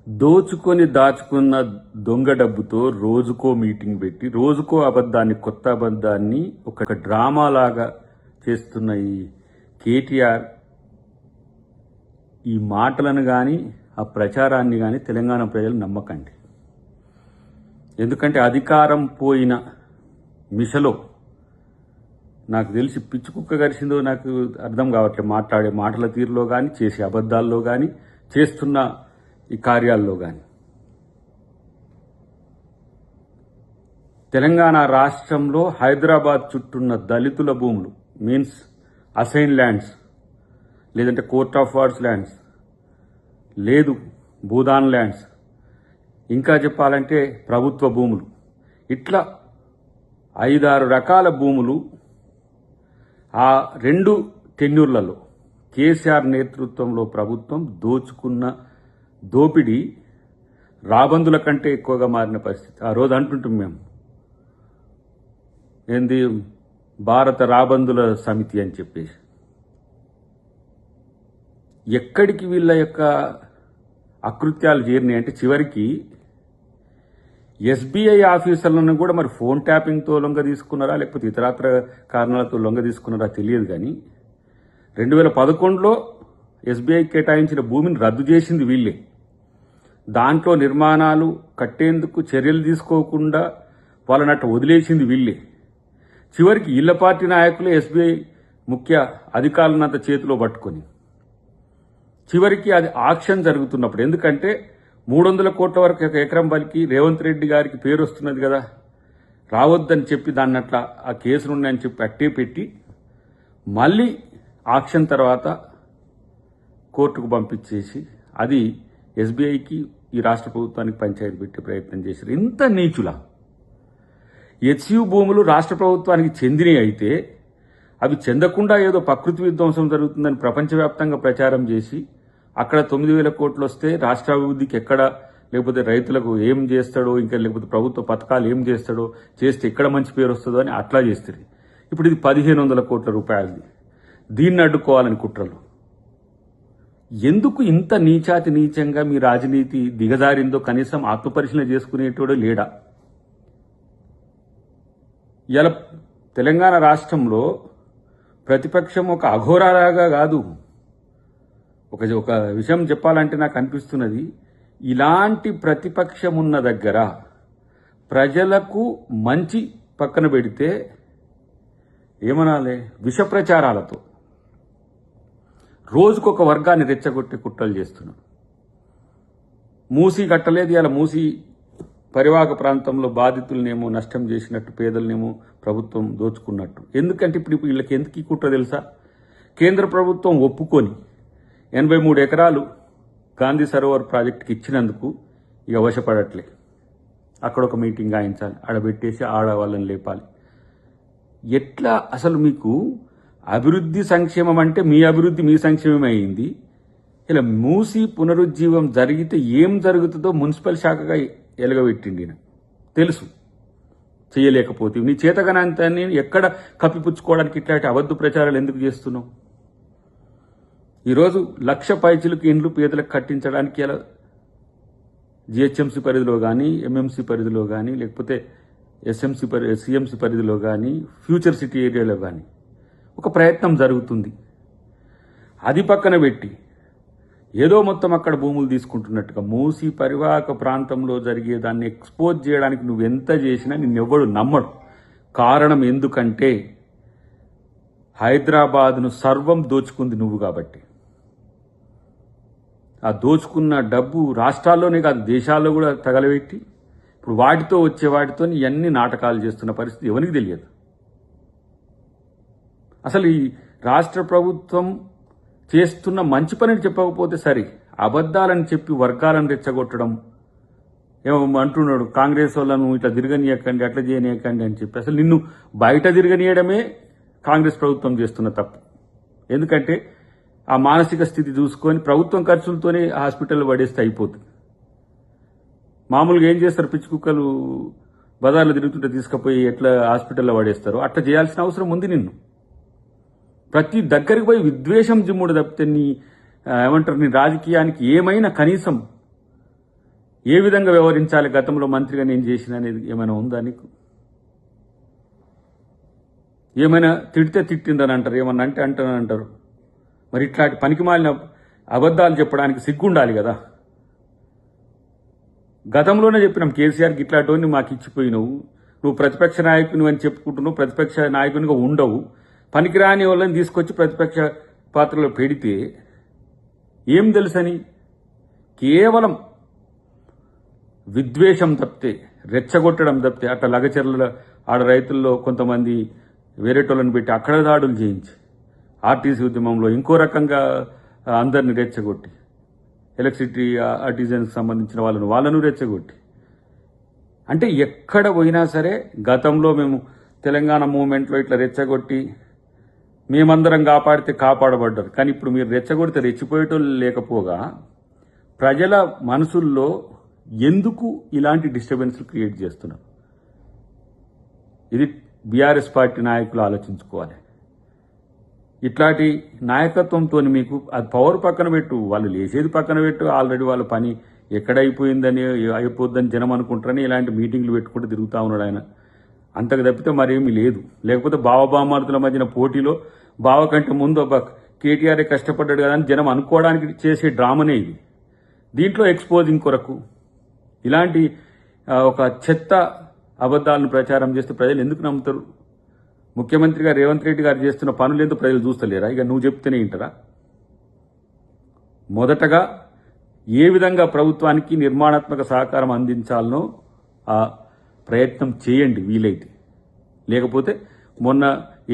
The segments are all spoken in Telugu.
దోచుకొని దాచుకున్న దొంగ డబ్బుతో రోజుకో మీటింగ్ పెట్టి రోజుకో అబద్ధాన్ని కొత్త అబద్ధాన్ని ఒక డ్రామా లాగా చేస్తున్న ఈ కేటీఆర్ ఈ మాటలను కానీ ఆ ప్రచారాన్ని కానీ తెలంగాణ ప్రజలు నమ్మకండి. ఎందుకంటే అధికారం పోయిన మిషలో నాకు తెలిసి పిచ్చి కుక్క గరిచిందో నాకు అర్థం కావట్లేదు. మాట్లాడే మాటల తీరులో కానీ చేసే అబద్ధాల్లో కానీ చేస్తున్న ఈ కార్యాల్లో కానీ. తెలంగాణ రాష్ట్రంలో హైదరాబాద్ చుట్టూన్న దళితుల భూములు మీన్స్ అసైన్ ల్యాండ్స్, లేదంటే కోర్ట్ ఆఫ్ వార్డ్స్ ల్యాండ్స్, లేదు భూదాన్ ల్యాండ్స్, ఇంకా చెప్పాలంటే ప్రభుత్వ భూములు, ఇట్లా 5-6 రకాల భూములు ఆ 2 టెన్యూర్లలో కేసీఆర్ నేతృత్వంలో ప్రభుత్వం దోచుకున్న దోపిడీ రాబందుల కంటే ఎక్కువగా మారిన పరిస్థితి. ఆ రోజు అంటుంటాం మేము, ఏంది భారత రాబందుల సమితి అని చెప్పేసి. ఎక్కడికి వీళ్ళ యొక్క అకృత్యాలు చేరినాయి అంటే చివరికి ఎస్బీఐ ఆఫీసర్లను కూడా మరి ఫోన్ ట్యాపింగ్తో లొంగ తీసుకున్నారా లేకపోతే ఇతరత్ర కారణాలతో లొంగ తీసుకున్నారా తెలియదు. కానీ 2011లో ఎస్బీఐ కేటాయించిన భూమిని రద్దు చేసింది వీళ్ళే. దాంట్లో నిర్మాణాలు కట్టేందుకు చర్యలు తీసుకోకుండా వాళ్ళనట్టు వదిలేసింది వీళ్ళే. చివరికి ఇళ్ల పార్టీ నాయకులే ఎస్బీఐ ముఖ్య అధికారులనంత చేతిలో పట్టుకొని చివరికి అది ఆక్షన్ జరుగుతున్నప్పుడు, ఎందుకంటే 300 కోట్ల వరకు ఎకరం బలికి రేవంత్ రెడ్డి గారికి పేరు వస్తున్నది కదా, రావద్దని చెప్పి దాన్ని అట్లా ఆ కేసులున్నాయని చెప్పి అట్టే పెట్టి మళ్ళీ ఆక్షన్ తర్వాత కోర్టుకు పంపించేసి అది ఎస్బీఐకి ఈ రాష్ట్ర ప్రభుత్వానికి పంచాయతీ పెట్టే ప్రయత్నం చేశారు. ఇంత నీచులా హెచ్యూ భూములు రాష్ట్ర ప్రభుత్వానికి చెందినవి అయితే అవి చెందకుండా ఏదో ప్రకృతి విధ్వంసం జరుగుతుందని ప్రపంచవ్యాప్తంగా ప్రచారం చేసి అక్కడ 9,000 కోట్లు వస్తే రాష్ట్ర అభివృద్ధికి ఎక్కడ, లేకపోతే రైతులకు ఏం చేస్తాడో, ఇంకా లేకపోతే ప్రభుత్వ పథకాలు ఏం చేస్తాడో, చేస్తే ఎక్కడ మంచి పేరు వస్తుందో అని అట్లా చేస్తుంది. ఇప్పుడు ఇది 1,500 కోట్ల రూపాయలది. దీన్ని అడ్డుకోవాలని కుట్రలు. ఎందుకు ఇంత నీచాతి నీచంగా మీ రాజనీతి దిగజారిందో కనీసం ఆత్మపరిశీలన చేసుకునేటోడో లేడా? ఇలా తెలంగాణ రాష్ట్రంలో ప్రతిపక్షం ఒక అఘోరాగా కాదు, ఒక విషయం చెప్పాలంటే నాకు అనిపిస్తున్నది, ఇలాంటి ప్రతిపక్షం ఉన్న దగ్గర ప్రజలకు మంచి పక్కన పెడితే ఏమనాలి, విష ప్రచారాలతో రోజుకొక వర్గాన్ని రెచ్చగొట్టి కుట్రలు చేస్తున్నాం. మూసీ కట్టలేదు, ఇలా మూసీ పరివాహక ప్రాంతంలో బాధితులనేమో నష్టం చేసినట్టు, పేదలనేమో ప్రభుత్వం దోచుకున్నట్టు. ఎందుకంటే ఇప్పుడు వీళ్ళకి ఎందుకు ఈ కుట్ర తెలుసా? కేంద్ర ప్రభుత్వం ఒప్పుకొని 83 ఎకరాలు గాంధీ సరోవర్ ప్రాజెక్టుకి ఇచ్చినందుకు ఇక వశపడట్లే. అక్కడ ఒక మీటింగ్ గాయించాలి, ఆడబెట్టేసి ఆడవాళ్ళని లేపాలి. ఎట్లా అసలు మీకు అభివృద్ధి సంక్షేమం అంటే మీ అభివృద్ధి మీ సంక్షేమం అయింది. ఇలా మూసి పునరుజ్జీవం జరిగితే ఏం జరుగుతుందో మున్సిపల్ శాఖగా ఎలగబెట్టిండి. తెలుసు చేయలేకపోతే నీ చేతగనంతాన్ని ఎక్కడ కప్పిపుచ్చుకోవడానికి ఇట్లాంటి అబద్ధ ప్రచారాలు ఎందుకు చేస్తున్నావు? ఈరోజు 1,00,000 పైచిలకు ఇండ్లు పేదలకు కట్టించడానికి ఇలా జిహెచ్ఎంసీ పరిధిలో కానీ, ఎంఎంసీ పరిధిలో కానీ, లేకపోతే సిఎంసీ పరిధిలో కానీ, ఫ్యూచర్ సిటీ ఏరియాలో కానీ ఒక ప్రయత్నం జరుగుతుంది. అది పక్కన పెట్టి ఏదో మొత్తం అక్కడ భూములు తీసుకుంటున్నట్టుగా మూసీ పరివాహక ప్రాంతంలో జరిగేదాన్ని ఎక్స్పోజ్ చేయడానికి నువ్వెంత చేసినా నిన్నెవ్వడు నమ్మడు. కారణం ఎందుకంటే హైదరాబాద్ను సర్వం దోచుకుంది నువ్వు కాబట్టి. ఆ దోచుకున్న డబ్బు రాష్ట్రాల్లోనే కాదు దేశాల్లో కూడా తగలబెట్టి ఇప్పుడు వాటితో వచ్చే వాటితో ఇవన్నీ నాటకాలు చేస్తున్న పరిస్థితి ఎవరికి తెలియదు. అసలు ఈ రాష్ట్ర ప్రభుత్వం చేస్తున్న మంచి పనిని చెప్పకపోతే సరే, అబద్ధాలని చెప్పి వర్గాలను రెచ్చగొట్టడం ఏమో అంటున్నాడు. కాంగ్రెస్ వాళ్ళను ఇట్లా తిరగనీయకండి, అట్లా చేయనీయకండి అని చెప్పి అసలు నిన్ను బయట తిరగనీయడమే కాంగ్రెస్ ప్రభుత్వం చేస్తున్న తప్పు. ఎందుకంటే ఆ మానసిక స్థితి చూసుకొని ప్రభుత్వం ఖర్చులతోనే హాస్పిటల్లో పడేస్తే అయిపోతుంది. మామూలుగా ఏం చేస్తారు, పిచ్చి కుక్కలు బజార్లో తిరుగుతుంటే తీసుకుపోయి ఎట్లా హాస్పిటల్లో పడేస్తారో అట్లా చేయాల్సిన అవసరం ఉంది. నిన్ను ప్రతి దగ్గరికి పోయి విద్వేషం జిమ్ముడు తప్పితే నీ ఏమంటారు నీ రాజకీయానికి ఏమైనా కనీసం ఏ విధంగా వ్యవహరించాలి, గతంలో మంత్రిగా నేను చేసిన అనేది ఏమైనా ఉందా నీకు? ఏమైనా తిడితే తిట్టిందని అంటారు, ఏమన్నా అంటే అంటారని అంటారు. మరి ఇట్లాంటి పనికిమాలిన అబద్ధాలు చెప్పడానికి సిగ్గుండాలి కదా. గతంలోనే చెప్పినాం కేసీఆర్కి ఇట్లాంటివన్నీ మాకు ఇచ్చిపోయినావు, నువ్వు ప్రతిపక్ష నాయకుని అని చెప్పుకుంటున్నావు, ప్రతిపక్ష నాయకునిగా ఉండవు, పనికిరాని వాళ్ళని తీసుకొచ్చి ప్రతిపక్ష పాత్రలో పెడితే ఏం తెలుసని కేవలం విద్వేషం తప్పితే, రెచ్చగొట్టడం తప్పితే, అట్లా లగచర్ల ఆడ రైతుల్లో కొంతమంది వేరేటోళ్ళని పెట్టి అక్కడ దాడులు చేయించి ఆర్టీసీ ఉద్యమంలో ఇంకో రకంగా అందరిని రెచ్చగొట్టి, ఎలక్ట్రిసిటీ ఆర్టిజన్కి సంబంధించిన వాళ్ళను రెచ్చగొట్టి, అంటే ఎక్కడ పోయినా సరే గతంలో మేము తెలంగాణ మూవ్మెంట్లో ఇట్లా రెచ్చగొట్టి మేమందరం కాపాడితే కాపాడబడ్డారు. కానీ ఇప్పుడు మీరు రెచ్చగొడితే రెచ్చిపోయేటోళ్ళు లేకపోగా ప్రజల మనసుల్లో ఎందుకు ఇలాంటి డిస్టర్బెన్స్లు క్రియేట్ చేస్తున్నారు? ఇది బీఆర్ఎస్ పార్టీ నాయకులు ఆలోచించుకోవాలి. ఇట్లాంటి నాయకత్వంతో మీకు అది పవర్ పక్కన పెట్టు, వాళ్ళు లేచేది పక్కన పెట్టు, ఆల్రెడీ వాళ్ళ పని ఎక్కడైపోయిందని అయిపోద్దని జనం అనుకుంటారని ఇలాంటి మీటింగ్లు పెట్టుకుంటూ తిరుగుతూ ఉన్నాడు ఆయన. అంతకు తప్పితే మరేమీ లేదు. లేకపోతే బావబామార్దుల మధ్యన పోటీలో బావ కంటే ముందు కేటీఆర్ కష్టపడ్డాడు కదా అని జనం అనుకోవడానికి చేసే డ్రామానే ఇది. దీంట్లో ఎక్స్పోజింగ్ కొరకు ఇలాంటి ఒక చెత్త అబద్ధాలను ప్రచారం చేస్తే ప్రజలు ఎందుకు నమ్ముతారు? ముఖ్యమంత్రిగా రేవంత్ రెడ్డి గారు చేస్తున్న పనులు ఎందుకు ప్రజలు చూస్తలేరా? ఇక నువ్వు చెప్తేనే వింటారా? మొదటగా ఏ విధంగా ప్రభుత్వానికి నిర్మాణాత్మక సహకారం అందించాలనో ఆ ప్రయత్నం చేయండి వీలైతే. లేకపోతే మొన్న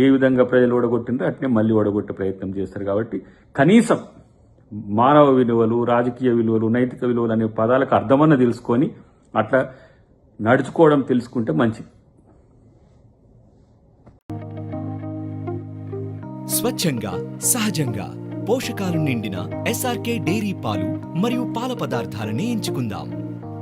ఏ విధంగా ప్రజలు ఓడగొట్టిందో అట్నే మళ్ళీ ఓడగొట్టే ప్రయత్నం చేస్తారు. కాబట్టి కనీసం మానవ విలువలు, రాజకీయ విలువలు, నైతిక విలువలు అనే పదాలకు అర్థమన్న తెలుసుకొని అట్లా నడుచుకోవడం తెలుసుకుంటే మంచిది. స్వచ్ఛంగా, సహజంగా పోషకాలు నిండిన ఎస్ఆర్కే డైరీ పాలు మరియు పాల పదార్థాలని ఎంచుకుందాం.